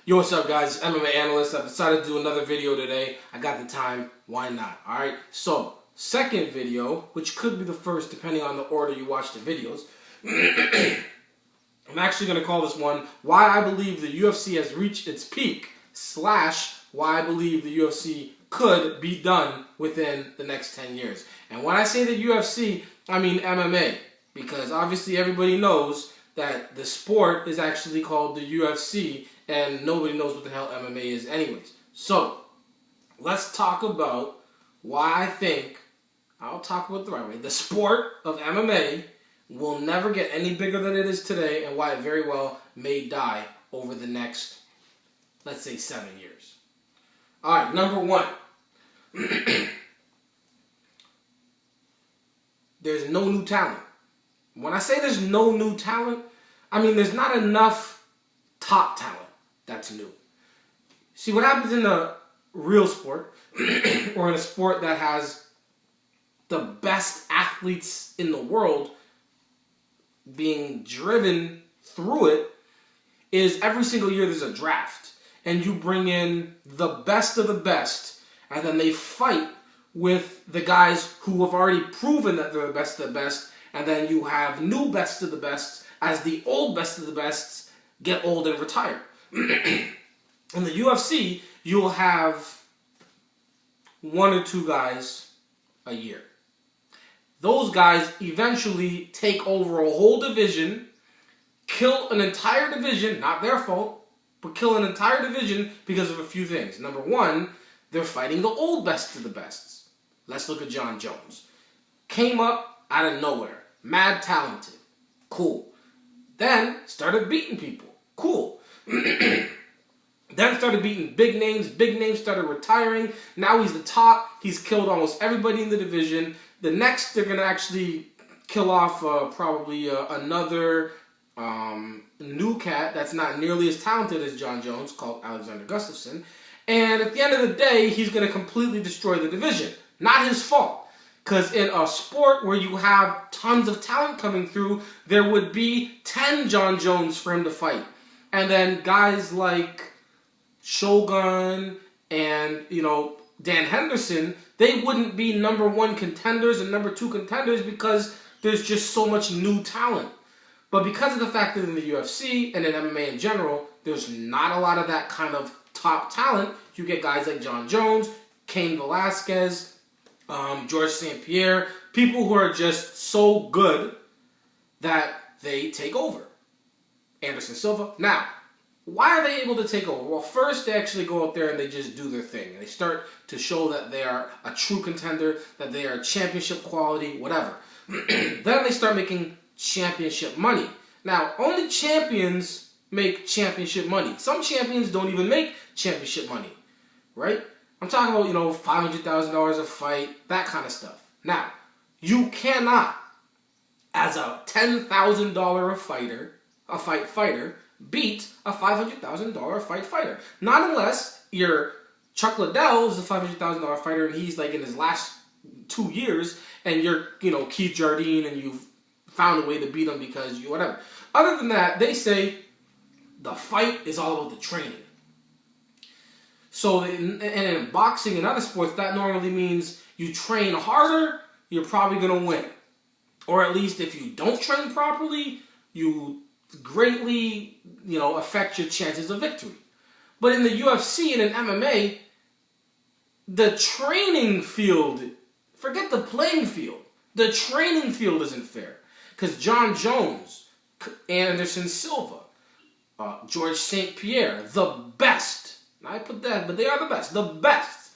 Yo, what's up, guys? MMA analyst. I've decided to do another video today. I got the time. Why not? All right. So, second video, which could be the first depending on the order you watch the videos. I'm actually going to call this one "Why I Believe the UFC Has Reached Its Peak" / "Why I Believe the UFC Could Be Done Within the Next 10 Years." And when I say the UFC, I mean MMA, because obviously everybody knows that the sport is actually called the UFC, and nobody knows what the hell MMA is anyways. So, let's talk about why I think, I'll talk about it the right way, the sport of MMA will never get any bigger than it is today, and why it very well may die over the next, let's say, 7 years. Alright, number one. There's no new talent. When I say there's no new talent, I mean there's not enough top talent that's new. See, what happens in a real sport, or in a sport that has the best athletes in the world being driven through it, is every single year there's a draft. And you bring in the best of the best, and then they fight with the guys who have already proven that they're the best of the best, and then you have new best of the best as the old best of the bests get old and retire. In the UFC, you'll have 1 or 2 guys a year. Those guys eventually take over a whole division, kill an entire division, not their fault, but kill an entire division because of a few things. Number one, they're fighting the old best of the bests. Let's look at Jon Jones. Came up out of nowhere. Mad talented. Cool. Then started beating people. Cool. Then started beating big names. Big names started retiring. Now he's the top. He's killed almost everybody in the division. The next, they're going to actually kill off probably another new cat that's not nearly as talented as Jon Jones, called Alexander Gustafsson. And at the end of the day, he's going to completely destroy the division. Not his fault. Because in a sport where you have tons of talent coming through, there would be 10 Jon Jones for him to fight. And then guys like Shogun and, Dan Henderson, they wouldn't be number 1 contenders and number 2 contenders because there's just so much new talent. But because of the fact that in the UFC and in MMA in general, there's not a lot of that kind of top talent, you get guys like Jon Jones, Cain Velasquez, George St. Pierre, people who are just so good that they take over. Anderson Silva. Now, why are they able to take over? Well, first they actually go out there and they just do their thing. They start to show that they are a true contender, that they are championship quality, whatever. Then they start making championship money. Now, only champions make championship money. Some champions don't even make championship money, right? I'm talking about, $500,000 a fight, that kind of stuff. Now, you cannot, as a $10,000 a fight fighter, beat a $500,000 fight fighter. Not unless you're Chuck Liddell is a $500,000 fighter and he's like in his last 2 years, and you're, Keith Jardine, and you've found a way to beat him because you whatever. Other than that, they say the fight is all about the training. So, in boxing and other sports, that normally means you train harder, you're probably going to win. Or at least if you don't train properly, you greatly, affect your chances of victory. But in the UFC and in MMA, the training field, forget the playing field, the training field isn't fair. Because Jon Jones, Anderson Silva, George St. Pierre, the best, I put that, but they are the best. The best.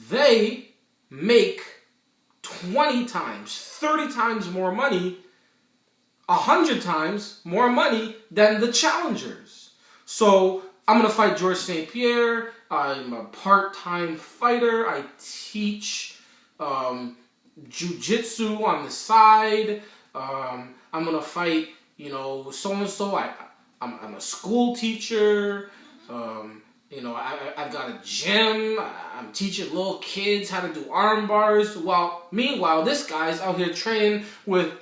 They make 20 times, 30 times more money, 100 times more money than the challengers. So I'm going to fight George St. Pierre. I'm a part-time fighter. I teach jiu-jitsu on the side. I'm going to fight, so-and-so. I'm a school teacher. I've got a gym. I'm teaching little kids how to do arm bars. Meanwhile, this guy's out here training with,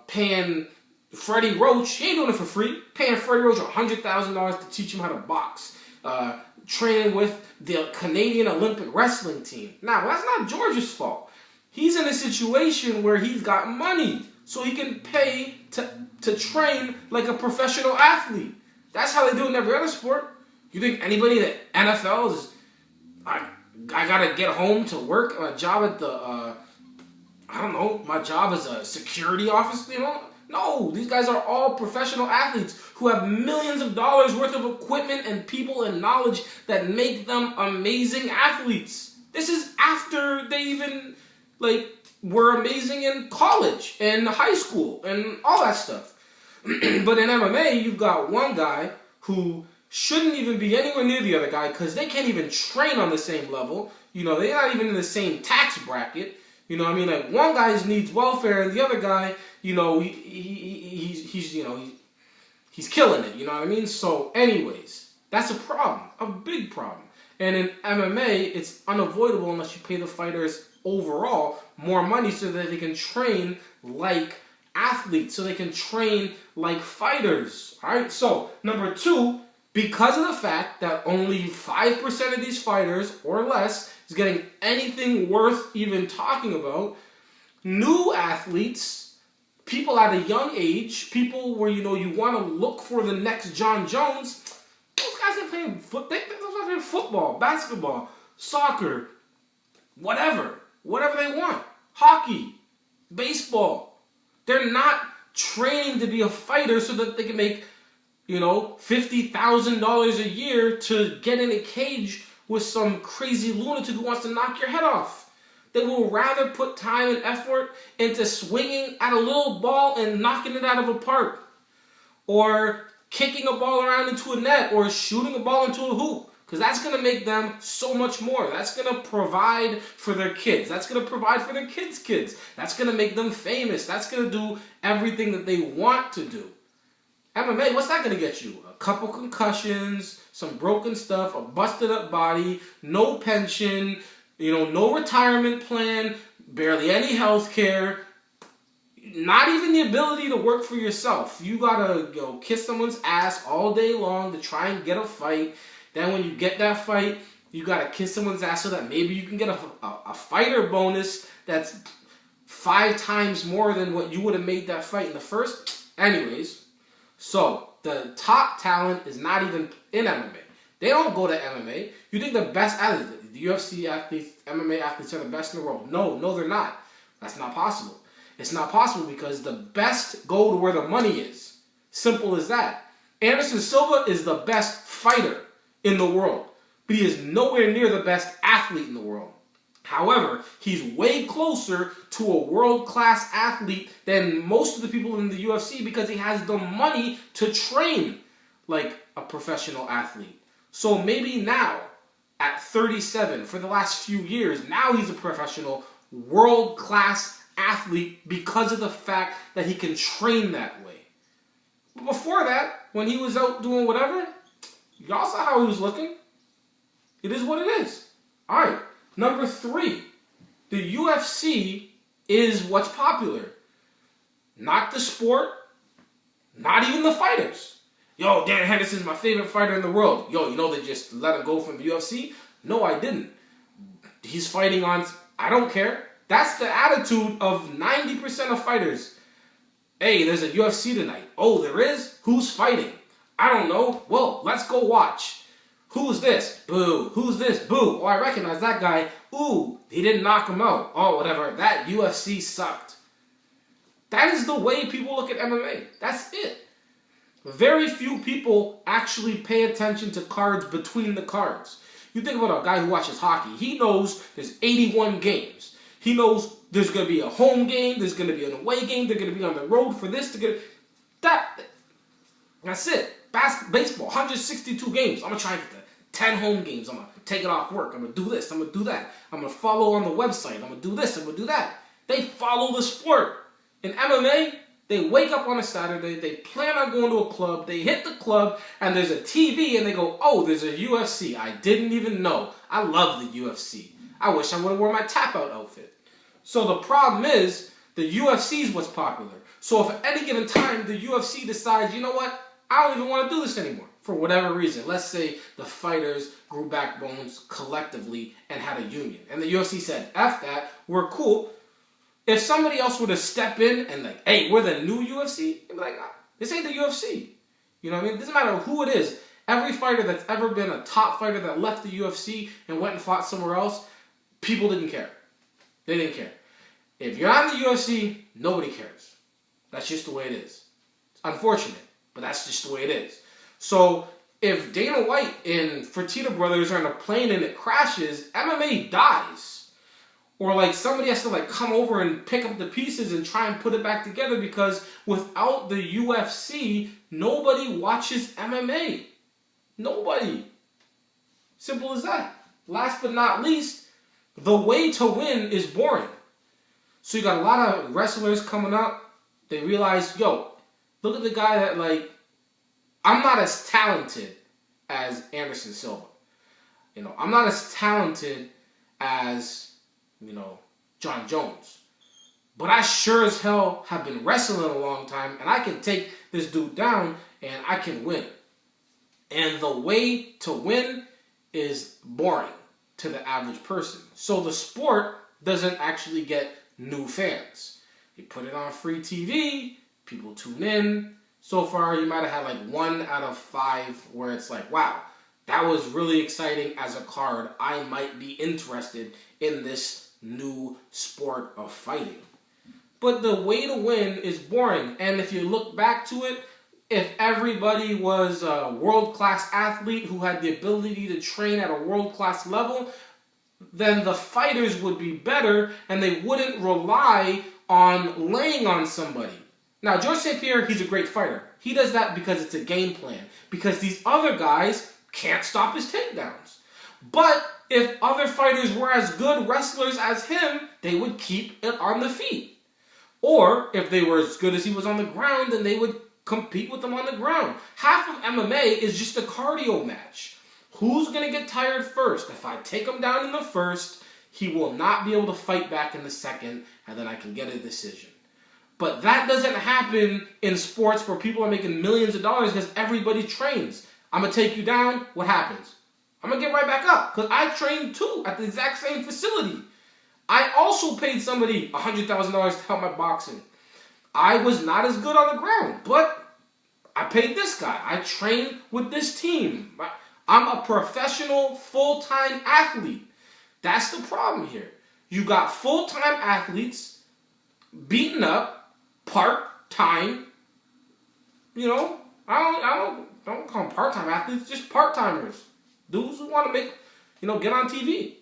paying Freddie Roach, he ain't doing it for free. Paying Freddie Roach $100,000 to teach him how to box. Training with the Canadian Olympic wrestling team. Now, that's not George's fault. He's in a situation where he's got money, so he can pay to train like a professional athlete. That's how they do it in every other sport. You think anybody in the NFL is, I gotta get home to work, my job at the, my job as a security officer, No, these guys are all professional athletes who have millions of dollars worth of equipment and people and knowledge that make them amazing athletes. This is after they even, were amazing in college and high school and all that stuff. But in MMA, you've got one guy who shouldn't even be anywhere near the other guy because they can't even train on the same level. They're not even in the same tax bracket. One guy needs welfare and the other guy, he's killing it. So anyways, that's a problem, a big problem. And in MMA, it's unavoidable unless you pay the fighters overall more money so that they can train like athletes, so they can train like fighters. All right. So number 2, because of the fact that only 5% of these fighters or less is getting anything worth even talking about, new athletes, people at a young age, people where you want to look for the next John Jones, those guys are playing football, basketball, soccer, whatever they want, hockey, baseball. They're not training to be a fighter so that they can make $50,000 a year to get in a cage with some crazy lunatic who wants to knock your head off. They will rather put time and effort into swinging at a little ball and knocking it out of a park, or kicking a ball around into a net, or shooting a ball into a hoop, because that's going to make them so much more. That's going to provide for their kids. That's going to provide for their kids' kids. That's going to make them famous. That's going to do everything that they want to do. MMA, what's that going to get you? A couple concussions, some broken stuff, a busted up body, no pension, no retirement plan, barely any health care, not even the ability to work for yourself. You got to kiss someone's ass all day long to try and get a fight. Then when you get that fight, you got to kiss someone's ass so that maybe you can get a fighter bonus that's 5 times more than what you would have made that fight in the first. Anyways. So, the top talent is not even in MMA. They don't go to MMA. You think the best athletes, the UFC athletes, MMA athletes are the best in the world? No, they're not. That's not possible. It's not possible because the best go to where the money is. Simple as that. Anderson Silva is the best fighter in the world, but he is nowhere near the best athlete in the world. However, he's way closer to a world-class athlete than most of the people in the UFC because he has the money to train like a professional athlete. So maybe now, at 37, for the last few years, now he's a professional, world-class athlete because of the fact that he can train that way. But before that, when he was out doing whatever, y'all saw how he was looking. It is what it is. All right. Number 3, the UFC is what's popular. Not the sport, not even the fighters. Yo, Dan Henderson's my favorite fighter in the world. Yo, they just let him go from the UFC? No, I didn't. He's fighting on, I don't care. That's the attitude of 90% of fighters. Hey, there's a UFC tonight. Oh, there is? Who's fighting? I don't know. Well, let's go watch. Who's this? Boo. Who's this? Boo. Oh, I recognize that guy. Ooh, he didn't knock him out. Oh, whatever. That UFC sucked. That is the way people look at MMA. That's it. Very few people actually pay attention to cards between the cards. You think about a guy who watches hockey. He knows there's 81 games. He knows there's going to be a home game. There's going to be an away game. They're going to be on the road for this to get that. That's it. Baseball, 162 games. I'm going to try and get 10 home games. I'm going to take it off work. I'm going to do this. I'm going to do that. I'm going to follow on the website. I'm going to do this. I'm going to do that. They follow the sport. In MMA, they wake up on a Saturday. They plan on going to a club. They hit the club, and there's a TV, and they go, oh, there's a UFC. I didn't even know. I love the UFC. I wish I would have worn my tap-out outfit. So the problem is, the UFC is what's popular. So if at any given time the UFC decides, you know what, I don't even want to do this anymore for whatever reason. Let's say the fighters grew backbones collectively and had a union. And the UFC said, F that, we're cool. If somebody else were to step in and like, hey, we're the new UFC, they'd be like, nah, this ain't the UFC. You know what I mean? It doesn't matter who it is. Every fighter that's ever been a top fighter that left the UFC and went and fought somewhere else, people didn't care. They didn't care. If you're not in the UFC, nobody cares. That's just the way it is. It's unfortunate, but that's just the way it is. So if Dana White and Fertitta Brothers are in a plane and it crashes, MMA dies. Or like somebody has to like come over and pick up the pieces and try and put it back together, because without the UFC, nobody watches MMA. Nobody. Simple as that. Last but not least, the way to win is boring. So you got a lot of wrestlers coming up. They realize, yo, look at the guy that like, I'm not as talented as Anderson Silva. You know, I'm not as talented as, you know, John Jones. But I sure as hell have been wrestling a long time, and I can take this dude down and I can win. And the way to win is boring to the average person. So the sport doesn't actually get new fans. You put it on free TV, people tune in. So far, you might have had like 1 out of 5 where it's like, wow, that was really exciting as a card. I might be interested in this new sport of fighting. But the way to win is boring. And if you look back to it, if everybody was a world-class athlete who had the ability to train at a world-class level, then the fighters would be better and they wouldn't rely on laying on somebody. Now, George St. Pierre, he's a great fighter. He does that because it's a game plan. Because these other guys can't stop his takedowns. But if other fighters were as good wrestlers as him, they would keep it on the feet. Or if they were as good as he was on the ground, then they would compete with him on the ground. Half of MMA is just a cardio match. Who's going to get tired first? If I take him down in the first, he will not be able to fight back in the second, and then I can get a decision. But that doesn't happen in sports where people are making millions of dollars because everybody trains. I'm going to take you down. What happens? I'm going to get right back up because I trained too at the exact same facility. I also paid somebody $100,000 to help my boxing. I was not as good on the ground, but I paid this guy. I trained with this team. I'm a professional, full-time athlete. That's the problem here. You got full-time athletes beaten up, part-time. You know, I don't call them part-time athletes, just part-timers. Dudes who want to make, you know, get on TV.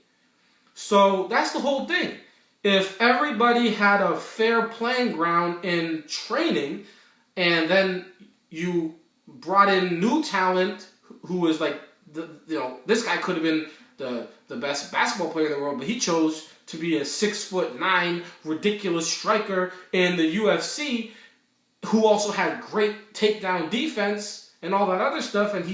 So that's the whole thing. If everybody had a fair playing ground in training, and then you brought in new talent who was like, this guy could have been the best basketball player in the world, but he chose to be a 6'9" ridiculous striker in the UFC, who also had great takedown defense and all that other stuff. And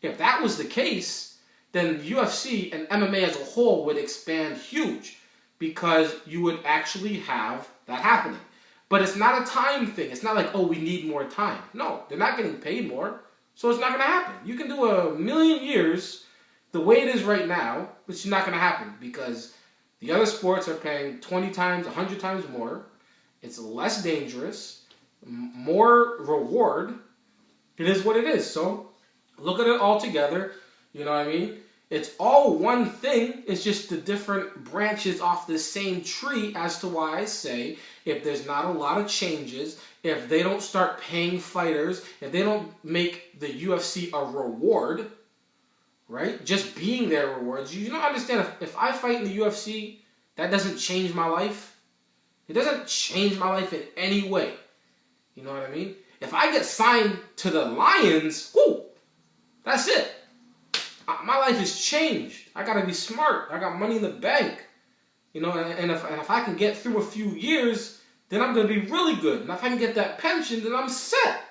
if that was the case, then UFC and MMA as a whole would expand huge, because you would actually have that happening. But it's not a time thing. It's not like, oh, we need more time. No, they're not getting paid more, so it's not going to happen. You can do 1,000,000 years the way it is right now, but it's not going to happen because the other sports are paying 20 times, 100 times more. It's less dangerous, more reward. It is what it is. So look at it all together. You know what I mean? It's all one thing. It's just the different branches off the same tree, as to why I say if there's not a lot of changes, if they don't start paying fighters, if they don't make the UFC a reward, right? Just being there rewards. You don't understand, if I fight in the UFC, that doesn't change my life. It doesn't change my life in any way. You know what I mean? If I get signed to the Lions, whoo, that's it. My life has changed. I gotta be smart. I got money in the bank. You know, and if I can get through a few years, then I'm gonna be really good. And if I can get that pension, then I'm set.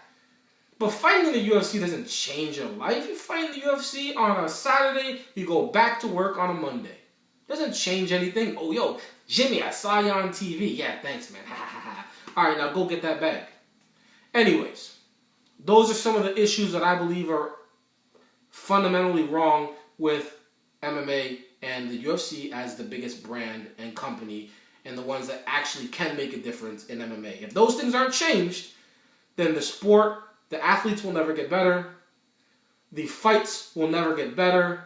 But fighting in the UFC doesn't change your life. You fight in the UFC on a Saturday, you go back to work on a Monday. It doesn't change anything. Oh, yo, Jimmy, I saw you on TV. Yeah, thanks, man. Ha ha ha. All right, now go get that bag. Anyways, those are some of the issues that I believe are fundamentally wrong with MMA and the UFC as the biggest brand and company and the ones that actually can make a difference in MMA. If those things aren't changed, then the sport, the athletes will never get better. The fights will never get better.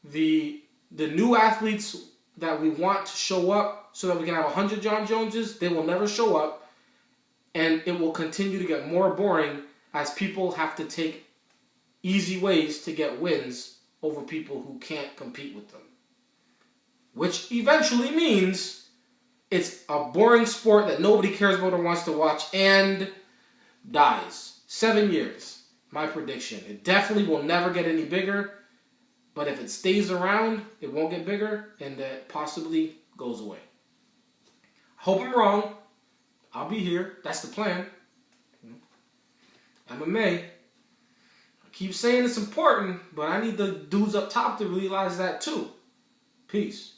The new athletes that we want to show up so that we can have 100 John Joneses, they will never show up. And it will continue to get more boring as people have to take easy ways to get wins over people who can't compete with them. Which eventually means it's a boring sport that nobody cares about or wants to watch and dies. 7 years, my prediction. It definitely will never get any bigger, but if it stays around, it won't get bigger and it possibly goes away. I hope I'm wrong. I'll be here. That's the plan. MMA. I keep saying it's important, but I need the dudes up top to realize that too. Peace.